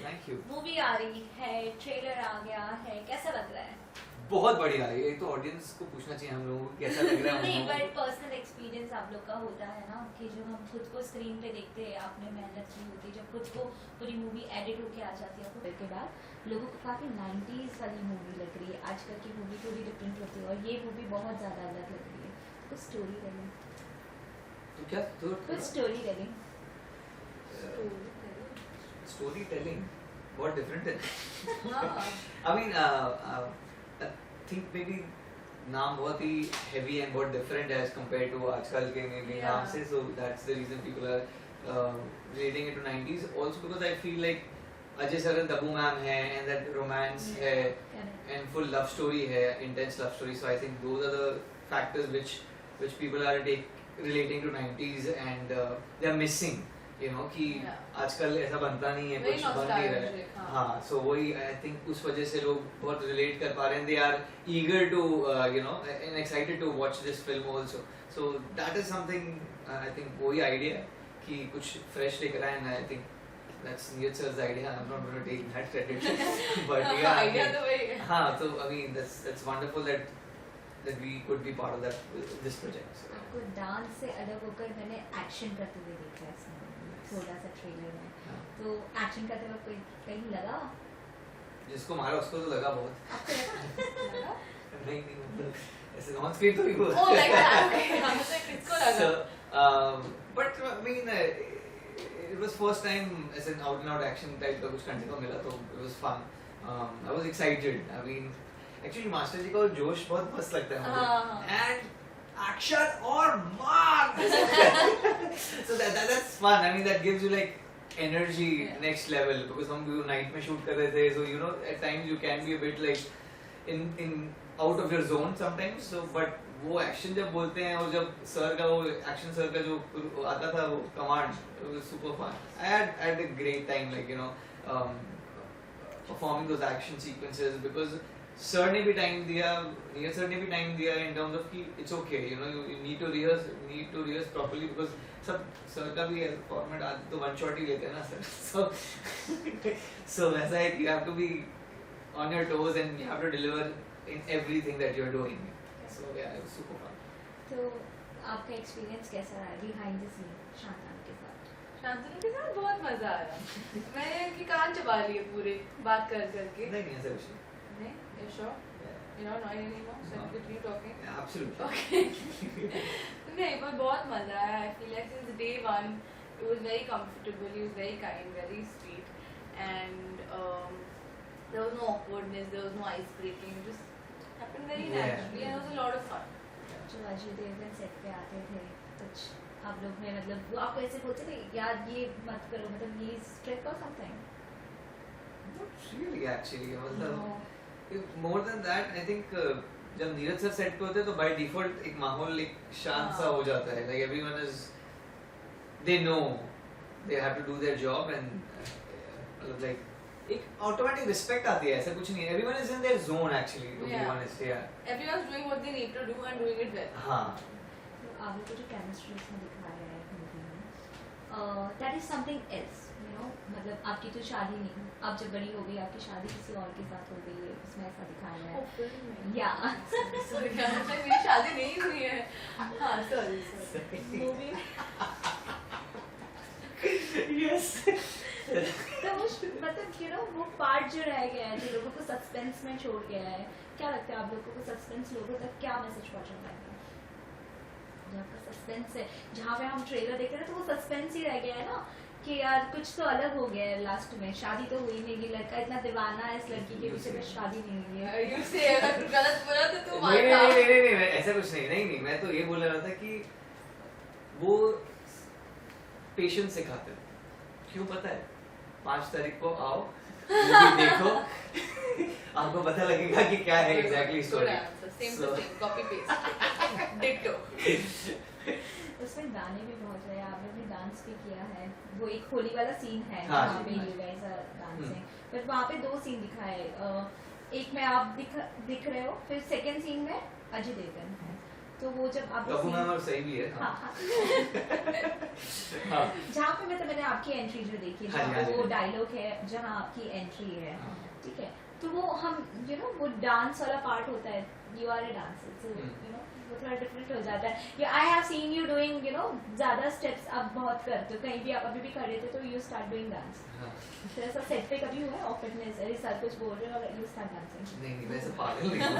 Thank you. Movie आ रही है, trailer आ गया है, कैसा लग रहा है? बहुत बढ़िया है। ये तो ऑडियंस को पूछना चाहिए हम लोगों को कैसा लग रहा है। नहीं, बट पर्सनल एक्सपीरियंस आप लोग का होता है ना कि जब हम खुद को स्क्रीन पे देखते हैं, आपने मेहनत की होती है, जब खुद को पूरी मूवी एडिट होके आ जाती है आपको फिर के बाद लोगों को काफ़ी 90s वाली मूवी लग रही है, आजकल की मूवी थोड़ी डिफरेंट होती है और ये मूवी बहुत ज़्यादा अलग लग रही है। कुछ स्टोरी टेलिंग, तो क्या कुछ स्टोरी टेलिंग स्टोरी टेलिंग बहुत डिफरेंट है। I mean I think maybe नाम बहुत ही हेवी एंड बहुत डिफरेंट है एज कंपेयर टू आजकल के मे बी नाम से, so that's the reason people are relating it to 90s also because I feel like Ajay sir and Dabbu ma'am है and that romance है and full love story है, intense love story, so I think those are the factors which people are relating to 90s and they are missing, you know, कि आजकल ऐसा बनता नहीं है, कुछ बन नहीं रहा है। हाँ, so वही I think उस वजह से लोग बहुत relate कर पा रहे हैं, they are eager to you know and excited to watch this film also, so that is something I think वही idea है कि कुछ fresh लेकर आए, and I think that's Neeraj sir's idea. I'm not going to take that credit, but yeah, idea तो वही है। हाँ, so I mean that's wonderful that we could be part of this project. So. आपको dance से अलग होकर मैंने action करते हुए देखा है इसमें थोड़ा सा ट्रेलर में, तो एक्शन करते वक्त कोई कहीं लगा? जिसको मारा उसको तो लगा बहुत। आपको लगा? नहीं मतलब ऐसे ऑन स्क्रीन तो नहीं बोल। Oh like that, okay, हमसे किसको लगा? So, but I mean it was first time as an out and out action type का कुछ करने को मिला, तो it was fun. I was excited. I mean actually master ji का जोश बहुत मस्त लगता है मुझे, and action और मार so that's fun. I mean that gives you like energy next level, because हम नाइट में शूट कर रहे थे, so you know at times you can be a bit like in out of your zone sometimes, so but वो action जब बोलते हैं और जब सर का वो एक्शन सर का जो आता था वो command, super fun. I had a great time, like you know performing those action sequences, because sir ने भी टाइम दिया, नीरज सर ने भी टाइम दिया in terms of कि it's okay, you know you need to rehearse properly, because सब sir का भी फॉर्मेट आज तो वन शॉट ही लेते हैं ना सर, so वैसा है कि you have to be on your toes and you have to deliver in everything that you're doing. So yeah, it was super fun. तो आपका एक्सपीरियंस कैसा रहा बिहाइंड द सीन शांतानु के साथ? शांतनु के साथ बहुत मजा आया। मैंने इनकी कान चबा लिए पूरे बात कर करके। नहीं ऐसा कुछ नहीं, you sure? You're not annoyed anymore? So No. continue talking. Yeah, absolutely. Okay. नहीं, पर बहुत मजा आया। I feel like since day one, it was very comfortable. He was very kind, very sweet, and there was no awkwardness, there was no ice breaking. It just happened very naturally, and it was a lot of fun. जो Ajay Devgan set पे आते थे, कुछ आप लोग में मतलब वो आपको ऐसे बोलते थे यार ये मत करो, मतलब ये स्ट्रिक्ट और समथिंग? Not really actually. मतलब more than that, I think जब नीरज सर सेट पे होते हैं तो by default एक माहौल एक शांत सा हो जाता है. Like everyone is, they know they have to do their job, and मतलब like एक automatic respect आती है, ऐसा कुछ नहीं है. Everyone is in their zone actually, to be honest. Yeah. Everyone's doing what they need to do and doing it well. हाँ. तो आप लोग को जो केमिस्ट्री इसमें दिखाया है मूवी में, that is something else, you know, मतलब आपकी तो शादी नहीं, आप जब बड़ी हो गई आपकी शादी किसी और के साथ हो गई है, उसमें ऐसा दिखाया है. या Sorry, मेरी शादी नहीं हुई है। हाँ, sorry. Movie Yes. तो वो मतलब यू नो वो पार्ट जो रह गया है, जो लोगों को सस्पेंस में छोड़ गया है, क्या लगता है आप लोगों को सस्पेंस लोगों तक क्या मैसेज पहुंचाना है? जहाँ पर सस्पेंस है, जहाँ पे हम ट्रेलर देख रहे हैं तो वो सस्पेंस ही रह गया है ना कि यार कुछ तो अलग हो गया है. लास्ट में शादी तो हुई नहीं, लड़का इतना दीवाना है इस लड़की के पीछे में, शादी नहीं हुई है. You say अगर गलत बोला तो तू नहीं, ऐसा कुछ नहीं, मैं तो ये बोल रहा था कि वो पेशेंस सिखाते हैं. क्यों पता है? 5 तारीख को आओ, मूवी देखो, आपको पता लगेगा कि क्या है exactly story. Same to same, copy paste. Ditto. उसमें गाने भी बहुत रहे, आप लोगों ने डांस भी किया है. वो एक होली वाला सीन है हाँ, जहाँ पे you guys are dancing, but वहाँ पे 2 सीन दिखाए. एक में आप दिख रहे हो, फिर सेकंड सीन में अजय देवगन है. तो वो जब आप तबू मैम और सही भी है। हाँ हाँ हाँ जहाँ पे मतलब मैंने आपकी एंट्री जो देखी हाँ जी, जहाँ हाँ पे जी। वो डायलॉग है जहाँ आपकी एंट्री है हाँ। ठीक है तो वो हम वो डांस वाला पार्ट होता है you are a dancer so वो थोड़ा डिफरेंट हो जाता है I have seen you doing ज्यादा स्टेप्स आप बहुत करते हो कहीं भी आप अभी भी खड़े थे तो यू स्टार्ट डूइंग डांस हाँ। तो ऐसा सेट पे कभी हुआ है और फिटनेस अरे सर कुछ बोल रहे हो और यू स्टार्ट डांसिंग नहीं वैसे पागल नहीं हूँ।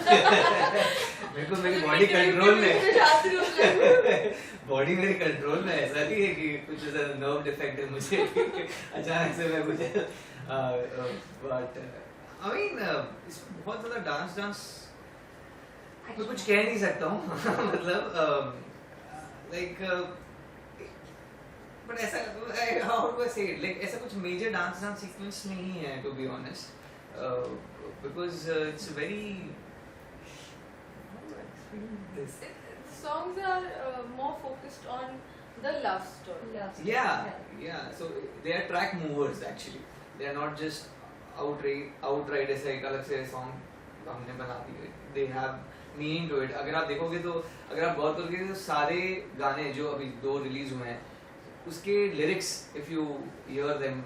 मेरे को मेरी बॉडी कंट्रोल में बॉडी मेरे कंट्रोल में ऐसा नहीं है कि कुछ ऐसा नर्व डिफेक्ट है मुझे अचानक से मैं कुछ बट आई मीन बहुत ज्यादा डांस मैं कुछ कह नहीं सकता हूँ मतलब लाइक बट ऐसा हाउ डू आई से इट लाइक ऐसा कुछ मेजर डांस सीक्वेंस नहीं है to be honest because it's very this The songs are more focused on the love story. yeah so they are track movers actually they are not just outright ऐसा एक अलग से song हमने बना दिए they have meaning to it अगर आप देखोगे तो अगर आप गौर करोगे तो सारे गाने जो अभी 2 रिलीज हुए हैं उसके lyrics if you hear them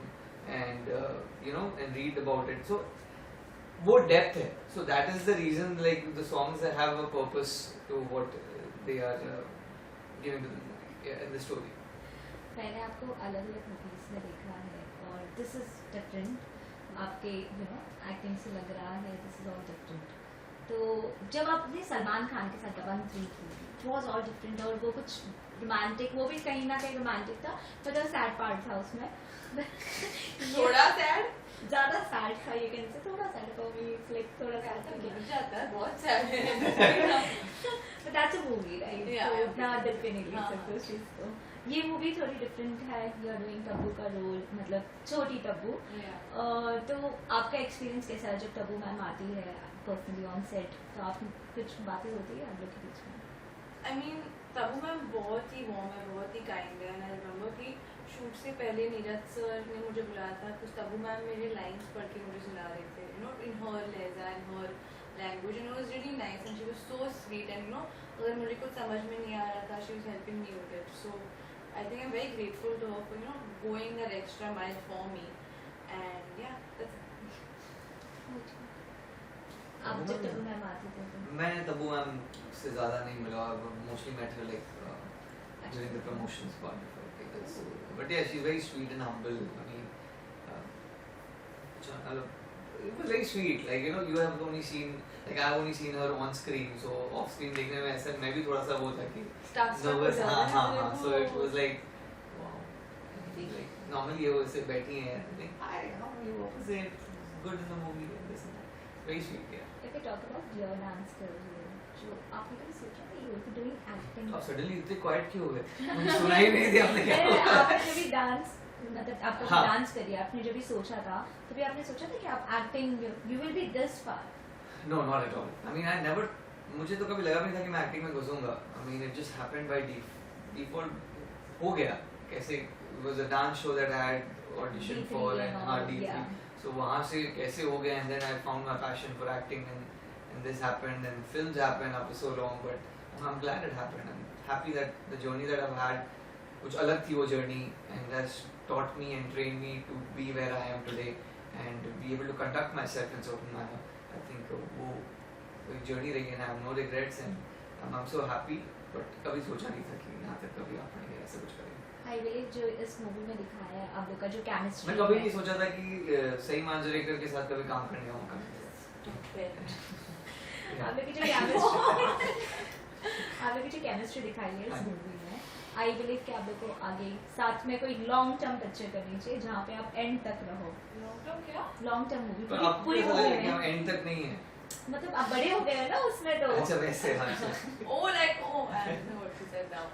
and and read about it so वो depth है so that is the reason like the songs that have a purpose to what they are giving to the story मैंने आपको अलग अलग movies में देखा है और दिस इज डिफरेंट आपके एक्टिंग से लग रहा है दिस इज ऑल डिफरेंट तो जब आपने सलमान खान के साथ दबंग 3 की इट वाज ऑल डिफरेंट और वो कुछ रोमांटिक वो भी कहीं ना कहीं रोमांटिक था पर जो सैड पार्ट था उसमें थोड़ा sad ज्यादा सैड था ये कैन से थोड़ा sad for me it's like थोड़ा सैड था लग जाता है बहुत sad है but that's a movie right Yeah, तो yeah. इतना दिल पे नहीं ले हाँ, सकते उस चीज को ये मूवी थोड़ी डिफरेंट है यू आर डूइंग तब्बू का रोल मतलब छोटी तब्बू तो आपका एक्सपीरियंस कैसा है जब तब्बू मैम आती है पर्सनली ऑन सेट तो आप कुछ बातें होती है आप लोग के बीच में I mean, तबू मैम बहुत ही वार्म है, बहुत ही काइंड है। आई रिमेम्बर कि शूट से पहले नीरज सर ने मुझे बुलाया था कुछ तबू मैम मेरे लाइंस पढ़ के मुझे सुना रहे थे इन हर लहजा in her language and was really nice and she was so sweet and अगर मुझे कुछ समझ में नहीं आ रहा था she was helping me with it so I think I am very grateful to her for going that extra mile for me and या आप जब तब्बू मैम आती थे तो मैं तब्बू मैम से ज़्यादा नहीं मिला mostly met her like during the promotions part of her because but yeah she's very sweet and humble I mean it was very sweet like you have only seen like I've only seen her on screen so off screen देखने में ऐसा मैं भी थोड़ा सा वो था कि nervous हाँ so it was like wow like normally वो ऐसे बैठी हैं like hi how are you what was it good in the movie and this and that very sweet yeah if we talk about your dance career जो आपने कभी सोचा था you will be doing acting अब suddenly इतने quite क्यों हो गए मुझे सुना ही नहीं दिया आपने क्या आपने जब भी डांस मतलब आपने हाँ. डांस करिए आपने जब भी सोचा था तभी आपने सोचा था कि आप acting you will be this far No, not at all. I mean, I never. मुझे तो कभी लगा भी नहीं था कि मैं एक्टिंग में घुसूंगा. I mean, it just happened by default. हो गया. कैसे it was a dance show that I had auditioned for and हाँ D3. So वहाँ से कैसे हो गया and then I found my passion for acting and this happened and films happened after so long but I'm glad it happened. I'm happy that the journey that I've had कुछ अलग थी वो journey and has taught me and trained me to be where I am today and be able to conduct myself in certain manner. I think वो journey रही है ना I have no regrets and I am so happy but कभी सोचा नहीं था कि यहाँ तक कभी आ पाएंगे ऐसा कुछ करेंगे आई विल जो इस मूवी में दिखाया है आप लोग का जो केमिस्ट्री मैं कभी नहीं सोचा था कि सही मांजरेकर के साथ कभी काम करने का मौका मिलेगा आप लोग की जो केमिस्ट्री आप लोग की जो केमिस्ट्री दिखाई है इस मूवी में आई बिलीव कि आप लोग को आगे साथ में कोई लॉन्ग टर्म पिक्चर करनी चाहिए जहाँ पे आप एंड तक रहो लॉन्ग टर्म मूवी पर आपको पूरी ऐसा मूवी लगा कि हम में एंड तक नहीं है मतलब आप बड़े हो गए हैं ना उसमें तो अच्छा वैसे हाँ I know what she said now.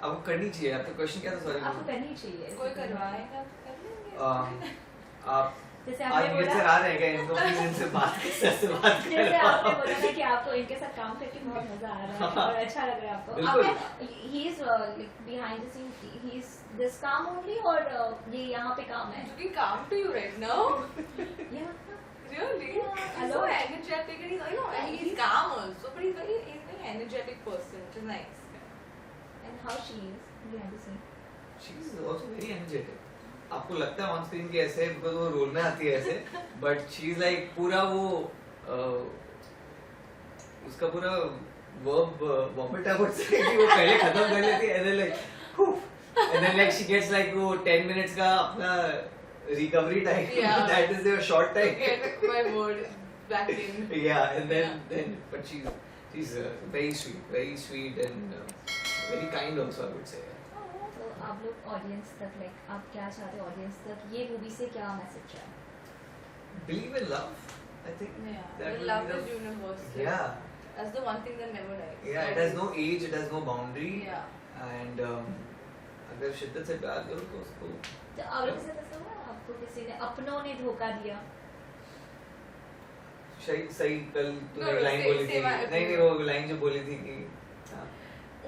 आपको करनी चाहिए आपका क्वेश्चन क्या था सॉरी आपको करनी चाहिए कोई करवाएगा तो कर लेंगे. आप जैसे आज आपने मुझे बोला आ रहे हैं क्या इनको प्लीज इनसे बात से बात जैसे करो आपने बोला था कि आपको इनके साथ काम करके बहुत मजा आ रहा है और अच्छा लग रहा है आपको बिल्कुल. आपने he is behind the scene he is this काम ओनली और ये यहाँ पे काम है Looking calm to you right now. Yeah. Really? Yeah, He's so energetic and he's calm also, but he's very very energetic person, which is nice. And how she is behind the scene. She is also very energetic. आपको लगता है on screen की ऐसे because वो role में आती है ऐसे बट शी इज लाइक पूरा वो उसका पूरा वर्ब वॉमिट है कि वो पहले खत्म कर लेती है and then like she gets like वो 10 मिनट्स का अपना recovery time that is there short time Get my word back in. yeah and then but she's very sweet and very kind also I would say. तो आप लोग audience तक like आप क्या चाहते हो ऑडियंस तक ये मूवी से क्या मैसेज है? Believe in love, I think. Yeah, That the will love be is universal. Yeah. That's the one thing that never dies. Yeah, it has no age, it has no boundary. Yeah. And अगर शिद्दत से प्यार करो तो उसको तो आप लोग के साथ ऐसा हुआ आपको किसी ने अपनों ने धोखा दिया? सही कल तूने No, लाइन say- बोली say थी my नहीं opinion. वो लाइन जो बोली थी कि हाँ,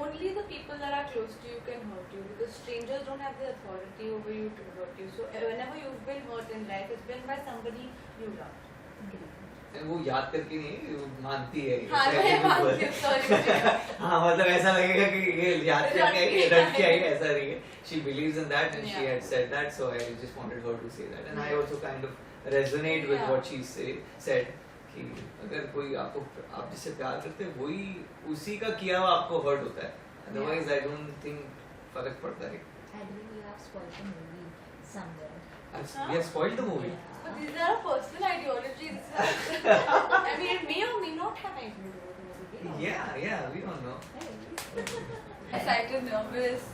Only the people that are close to you can hurt you because strangers don't have the authority over you to hurt you. So whenever you've been hurt in life, it's been by somebody you love. and वो याद करके नहीं वो मानती है हाँ, मैं मानती हूँ, sorry. हाँ मतलब ऐसा लगेगा कि ये याद करके आई ये रट के आई ऐसा नहीं है she believes in that and she Yeah. had said that so I just wanted her to say that and I also kind of resonate with Yeah. what she said कि अगर कोई आपको आप जिससे प्यार करते हैं वही उसी का किया हुआ आपको हर्ट होता है otherwise I don't think फर्क पड़ता है. I believe you have spoiled the movie somewhere. We have spoiled the movie. But these are personal ideologies. I mean, it may or may not have anything to do with the movie. Yeah, we don't know. Excited, nervous.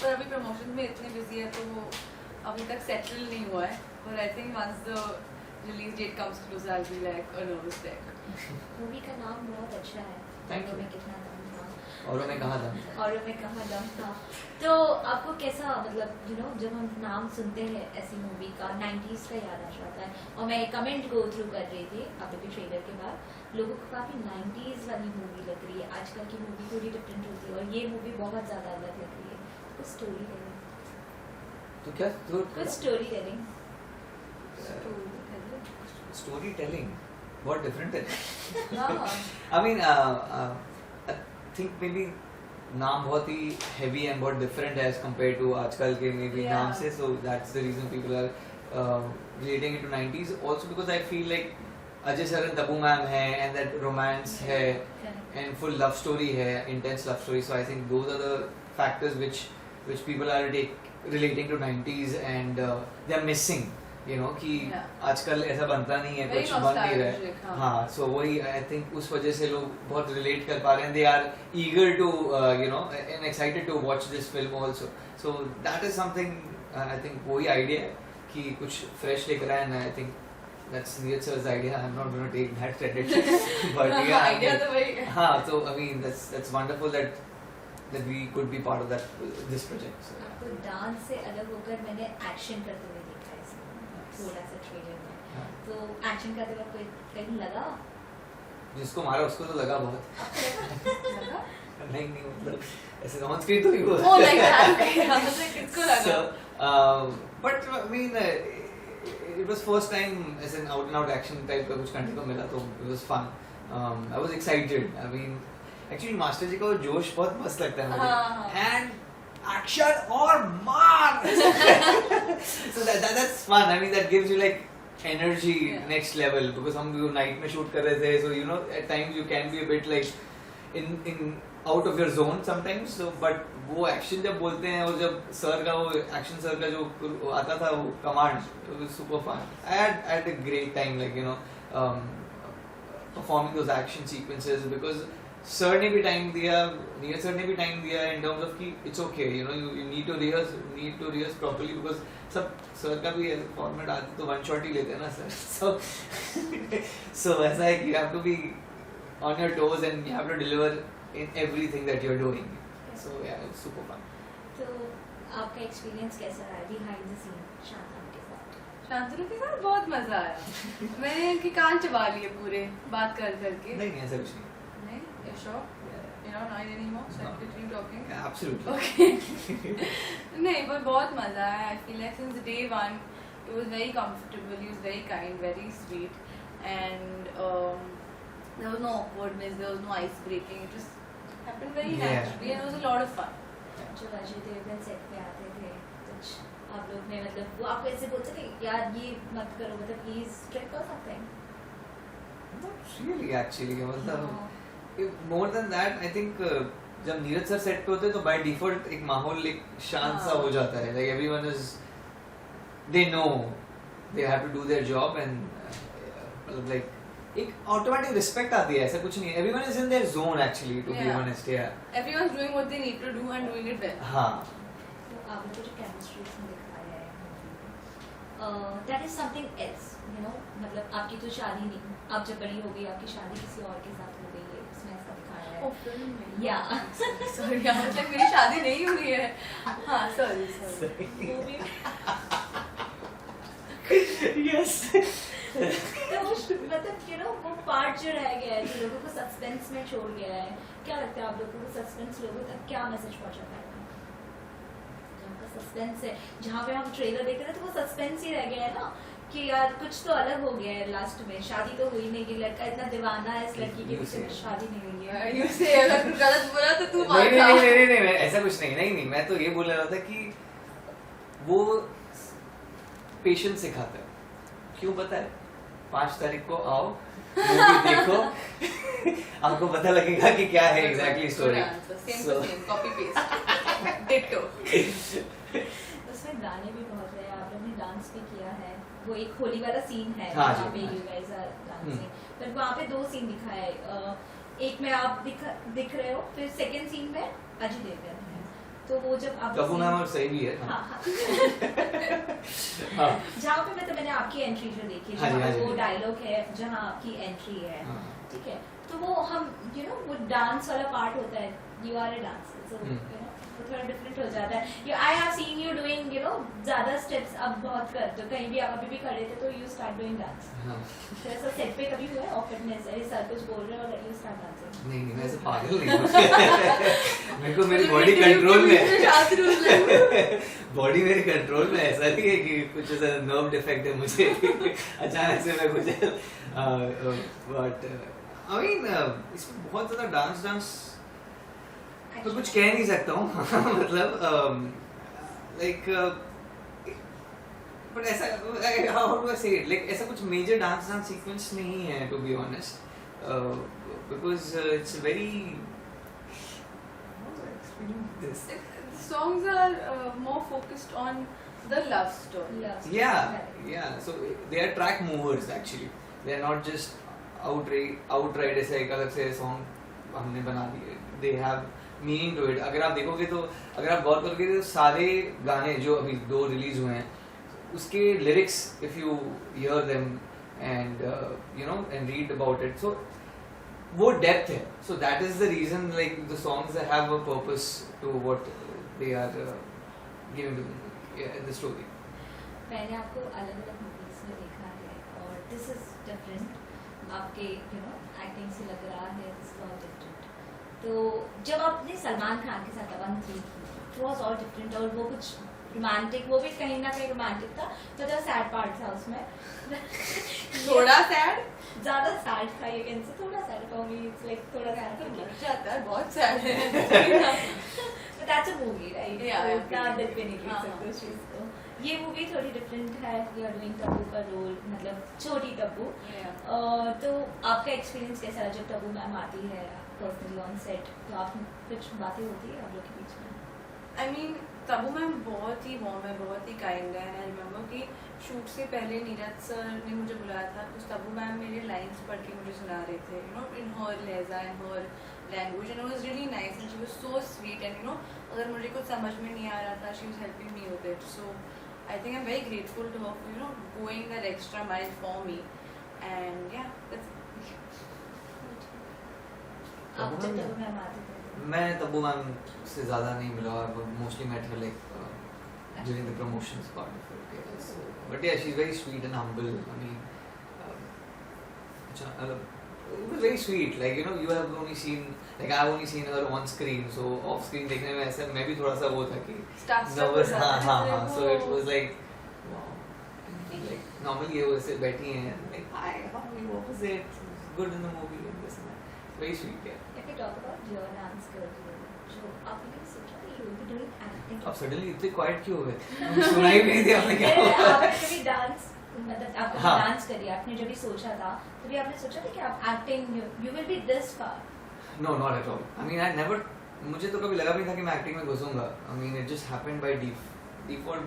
पर अभी promotion में इतने busy है तो वो अभी तक settle नहीं हुआ है. But I think once the release date comes closer, I'll be like a nervous wreck. Movie का नाम बहुत अच्छा है. Thank you. में कितना दम था. और मैं कहा था और में कहाँ दम था. तो आपको कैसा मतलब जब हम नाम सुनते हैं ऐसी मूवी का 90s का याद आ जाता है और मैं कमेंट गो थ्रू कर रही थी आपके ट्रेलर के बाद लोगों को काफी 90s वाली मूवी लग रही है. आजकल की मूवी थोड़ी डिफरेंट होती है और ये मूवी बहुत ज्यादा अलग लग रही है. कुछ स्टोरी टेलिंग तो क्या कुछ स्टोरी टेलिंग स्टोरी टेलिंग बहुत डिफरेंट है. हाँ. I mean, I think maybe नाम बहुत ही heavy and बहुत different है as compared to आजकल के maybe Yeah. नाम से, so that's the reason people are relating it to 90s. Also because I feel like Ajay sir and Tabu ma'am है and that romance है and full love story है, intense love story. So I think those are the factors which people are relating to 90s and they are missing. कि Yeah. आजकल ऐसा बनता नहीं है Very कुछ बन नहीं रहा है. nostalgic, हाँ. हाँ so वही I think उस वजह से लोग बहुत relate कर पा रहे हैं. They are eager to and excited to watch this film also. So that is something I think वही idea है कि कुछ fresh लेकर आए and I think that's Neeraj sir's idea. I'm not going to take that credit. But yeah, I Idea mean, तो वही है. हाँ so I mean that's wonderful that we could be part of this project. So, आपको dance से अलग होकर मैंने action करते हुए देखा है इसमें थोड़ा सा ट्रेलर में. हाँ. तो एक्शन करते वक्त कोई कहीं लगा जिसको मारा उसको तो लगा बहुत. लगा? नहीं मतलब ऐसे ऑन स्क्रीन तो ही हुआ. Oh, like that. मतलब किसको लगा? So, but I mean, it was first time as an out and out action type का कुछ करने को मिला तो it was fun. I was excited. I mean, actually master ji का वो जोश बहुत मस्त लगता है हाँ. मुझे. And action और मार. So that's fun. I mean that gives you like energy Yeah. next level because हम जो night में shoot कर रहे थे so at times you can be a bit like in out of your zone sometimes so but वो action जब बोलते हैं और जब सर का वो action सर का जो आता था वो command it was super fun. I had a great time like performing those action sequences because sir ने भी टाइम दिया नीरज सर ने भी टाइम दिया in terms of कि it's okay you need to rehearse properly because सब sir का भी फॉर्मेट आते तो वन शॉट ही लेते हैं ना सर so ऐसा है कि you have to be on your toes and you have to deliver in everything that you're doing so yeah it's super fun. तो आपका एक्सपीरियंस कैसा रहा बिहाइंड द सीन शांतनु के साथ? शांतनु के साथ बहुत मजा आया. मैंने इनके कान चबा लिए पूरे बात कर करके. नहीं ऐसा कुछ नहीं. नहीं? You sure? You're not annoyed anymore? So I continue talking? Yeah, absolutely. Okay. नहीं पर बहुत मजा आया. I feel like since day one it was very comfortable. He was very kind, very sweet, and There was no awkwardness, there was no ice breaking. It just happened very Yeah. naturally and it was a lot of fun. जब Ajay Devgan set पे आते थे कुछ आप लोग ने मतलब वो आपको ऐसे बोलते थे यार ये मत करो मतलब प्लीज ट्रिक और समथिंग Not really actually, मतलब more than that I think जब नीरज सर सेट पे होते हैं तो by default एक माहौल एक शांत सा हो जाता है, like everyone is they know they have to do their job and मतलब like एक automatic respect आती है, ऐसा कुछ नहीं है, everyone is in their zone actually to be Yeah. honest, yeah. Everyone's doing what they need to do and doing it well. हाँ तो आप लोग को जो केमिस्ट्री इसमें दिखाया है that is something else you know मतलब आपकी तो शादी नहीं, आप जब बड़ी हो गई आपकी शादी किसी और के साथ हो गई है, उसमें ऐसा दिखाया है Oh, film में। Yeah. Sorry, यहाँ तक मेरी शादी नहीं हुई है। हाँ, sorry. मूवी yes तो वो मतलब यू नो वो पार्ट जो रह गया है जो लोगों को सस्पेंस में छोड़ गया है, क्या लगता है आप लोगों को सस्पेंस लोगों तक क्या मैसेज पहुंचा पाएगा? जहाँ का सस्पेंस है, जहाँ पे हम ट्रेलर देख रहे थे तो वो सस्पेंस ही रह गया है ना कि यार कुछ तो अलग हो गया है लास्ट में, शादी तो हुई नहीं, कि लड़का इतना दीवाना है इस लड़की के पीछे, में शादी नहीं हुई है। You say अगर कुछ गलत बोला तो तू नहीं मान नहीं जा। नहीं नहीं नहीं मैं ऐसा कुछ नहीं मैं तो ये बोल रहा था कि वो पेशेंस सिखाता है, क्यों पता है 5 तारीख को आओ मूवी देखो आपको पता लगेगा कि क्या है exactly story. Same to same, copy paste. Ditto. उसमें गाने भी बहुत है, आप लोगों ने डांस भी किया है, वो एक होली वाला सीन है हाँ जहाँ जी, पे हाँ यू गाइस आर डांसिंग, पर वहाँ पे 2 सीन दिखाया है, एक में आप दिख रहे हो, फिर सेकंड सीन में अजय देवगन है, तो वो जब आप कबू नाम और सही भी है। हाँ हाँ हाँ जहाँ पे मतलब मैंने आपकी एंट्री जो देखी, हाँ जी, जहाँ हाँ पे जी। वो डायलॉग है जहाँ आपकी एंट्री है, हाँ। ठीक है, तो वो हम यू नो वो डांस वाला पार्ट होता है, you are a dancer, so you know वो थोड़ा डिफरेंट हो जाता है। I have seen you doing you know ज्यादा स्टेप्स अब बहुत करते हो, कहीं भी आप अभी भी खड़े थे तो यू स्टार्ट डूइंग डांस, हाँ। तो ऐसा सेट पे कभी हुआ है ऑकवर्डनेस, अरे सर कुछ बोल रहे हो और यू स्टार्ट डांसिंग? नहीं मैं ऐसे पागल नहीं हूँ मेरे को मेरी बॉडी कंट्रोल में बॉडी मेरे कंट्रोल में, ऐसा नहीं है कि कुछ ऐसा नर्व डिफेक्ट है मुझे अचानक से मैं कुछ बट आई मीन इसमें बहुत ज्यादा डांस तो कुछ कह नहीं सकता हूँ मतलब लाइक बट ऐसा हाउ डू आई से इट, लाइक ऐसा कुछ मेजर डांस सीक्वेंस नहीं है to be honest, because it's very this The songs are more focused on the love story. yeah so they are track movers actually, they are not just outright ऐसे एक अलग से song हमने बना दिए, they have meaning to it। अगर आप देखोगे तो अगर आप गौर करोगे तो सारे गाने जो अभी 2 रिलीज हुए हैं उसके lyrics if you hear them and you know and read about it, so वो डेप्थ है, so that is the reason like the songs have a purpose to what they are giving to the story. मैंने आपको अलग अलग movies में देखा है और दिस इज डिफरेंट, आपके यू नो एक्टिंग से लग रहा है दिस इज ऑल डिफरेंट। तो जब आपने सलमान खान के साथ दबंग थी इट वाज ऑल डिफरेंट, और वो कुछ रोमांटिक, वो भी कहीं ना कहीं रोमांटिक था, तो जो सैड पार्ट था उसमें थोड़ा sad, ज्यादा सैड था, ये कैन से थोड़ा sad for me, it's like थोड़ा सैड लग जाता है, बहुत sad है। But that's a movie right, Yeah, तो yeah, इतना okay. दिल पे नहीं लिख हाँ, सकते हाँ. उस चीज को। ये मूवी थोड़ी डिफरेंट है, यू आर डूइंग तब्बू का रोल, मतलब छोटी तब्बू, तो आपका एक्सपीरियंस कैसा है जब तब्बू मैम आती है पर्सनली ऑन सेट, तो आप कुछ बातें होती है आप लोग के बीच में? I mean, तब्बू मैम बहुत ही वार्म है, बहुत ही काइंड है। आई रिमेम्बर कि शूट से पहले नीरज सर ने मुझे बुलाया था, तो तब्बू मैम मेरे लाइंस पढ़ के मुझे सुना रहे थे, यू नो इन हर लहजा, in her language, and it was really nice and she was so sweet, and you know अगर मुझे कुछ समझ में नहीं आ रहा था she was helping me with it, so I think I am very grateful to her, you know going that extra mile for me, and या आप जब तब्बू मैम आते थे मैं तब्बू मैम से ज़्यादा नहीं मिला, और mostly met her like during the promotions part of it, yeah. So, but yeah, she's very sweet and humble. I mean, it was very sweet. Like you know, you have only seen, like I've only seen her on screen. So off screen देखने में ऐसा मैं भी थोड़ा सा वो था कि nervous, हाँ. So it was like, wow. Like normally ये वो ऐसे बैठी हैं, like hi, how are you? What was it? good in the movie and this and that. Very sweet, yeah. If we talk about your dance career, जो आपने कभी सोचा था you will be doing acting? अब suddenly इतने quiet क्यों हो गए? सुना ही नहीं थी आपने क्या हुआ? आपने कभी डांस मतलब आपने हाँ. डांस करी, आपने जब भी सोचा था तभी आपने सोचा था कि आप acting you will be this far? No, not at all. I mean, I never. मुझे तो कभी लगा भी था कि मैं एक्टिंग में घुसूंगा. I mean, it just happened by default.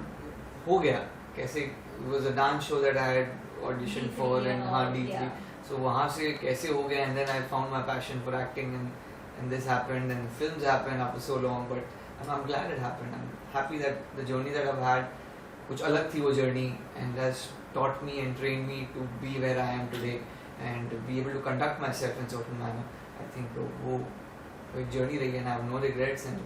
हो गया. कैसे? It was a dance show that I had auditioned for and हाँ D3. So वहाँ से कैसे हो गया and then I found my passion for acting and this happened and films happened after so long. But I'm glad it happened. I'm happy that the journey that I've had कुछ अलग थी वो journey and has taught me and trained me to be where I am today and be able to conduct myself in certain manner. I think वो एक journey रही है and I have no regrets and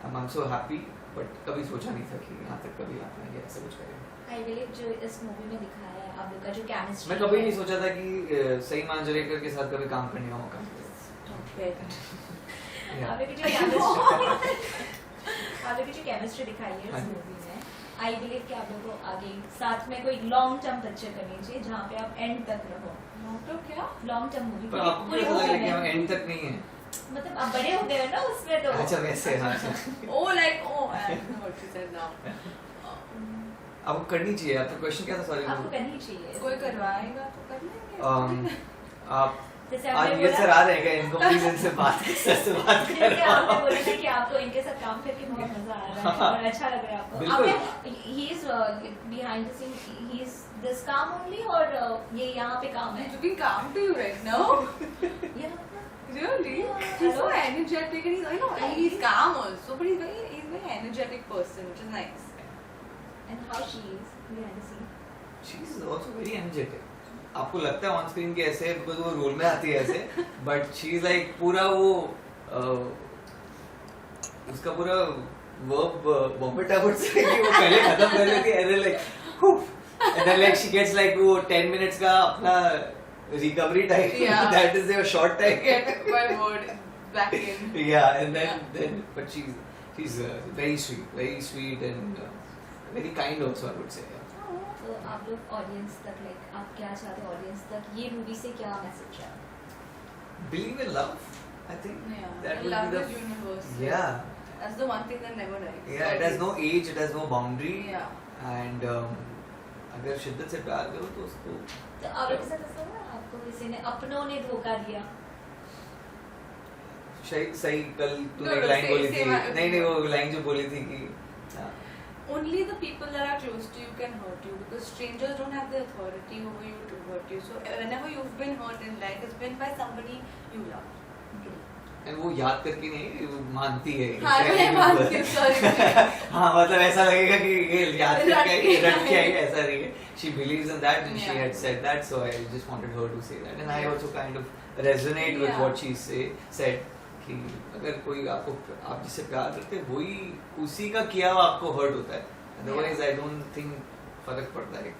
I'm so happy. But कभी सोचा नहीं था कि यहाँ तक कभी आता है ऐसा कुछ करेंगे. I believe जो इस मूवी में दिखाया है आप लोग का जो केमिस्ट्री मैं कभी नहीं सोचा था कि सही मांजरेकर के साथ कभी काम करने का मौका मिलेगा. आप लोग की जो केमिस्ट्री आप लोग की जो केमिस्ट्री दिखाई है हाँ इस जी. मूवी में आई बिलीव कि आप लोगों को आगे साथ में कोई लॉन्ग टर्म पिक्चर करनी चाहिए जहाँ पे आप एंड तक रहो. तो क्या लॉन्ग टर्म मूवी पर आपको कैसा लग रहा है कि हम एंड तक नहीं है? मतलब आप बड़े हो गए हो ना उसमें तो. अच्छा वैसे हाँ. oh like oh I know what you said now आपको करनी चाहिए. आपका क्वेश्चन क्या था? सॉरी. आपको करनी चाहिए. कोई करवाएगा तो कर लेंगे आप जैसे आज आपने ये बोला सर आ रहे हैं क्या? इनको प्लीज इनसे बात सर से बात जैसे करो. आपने बोला था कि आपको इनके साथ काम करके बहुत मजा आ रहा है और अच्छा लग रहा है आपको. बिल्कुल. आपने he is behind the scene he is this काम only और ये यहाँ पे काम है. I'm looking calm to you right now ये really he's so energetic and he's I know and he's calm also but he's very energetic person which is nice and how she is behind the scene. She is also very energetic. आपको लगता है on screen के ऐसे because वो role में आती है ऐसे बट शी इज लाइक पूरा वो उसका पूरा वर्ब वॉमिट आउट से कि वो पहले खत्म कर लेती है and like and then like she gets like वो 10 मिनट्स का अपना recovery time Yeah. That is there short time get my word back in yeah and then but she's very sweet and very kind also I would say. तो आप लोग audience तक like आप क्या चाहते हो ऑडियंस तक ये मूवी से क्या मैसेज है? Believe in love, I think. yeah That and would love be is universal yeah. that's the one thing that never dies Yeah, it has no age, it has no boundary. yeah And अगर शिद्दत से प्यार करो तो उसको तो आप लोग के साथ ऐसा हुआ आपको किसी ने अपनों ने धोखा दिया? सही कल तूने No, एक no, लाइन बोली थी. same, नहीं वो लाइन जो बोली थी कि only the people that are close to you can hurt you because strangers don't have the authority over you to hurt you so whenever you've been hurt in life it's been by somebody you love and वो याद करके नहीं वो मानती है. हाँ मैं मानती हूँ sorry हाँ मतलब ऐसा लगेगा कि ये याद करके रट रट के आई ऐसा नहीं है. She believes in that and she Yeah. had said that so I just wanted her to say that and I also kind of resonate with Yeah. what she said कि अगर कोई आपको आप जिससे प्यार करते हैं वही उसी का किया हुआ आपको हर्ट होता है. Otherwise I don't think फर्क पड़ता है.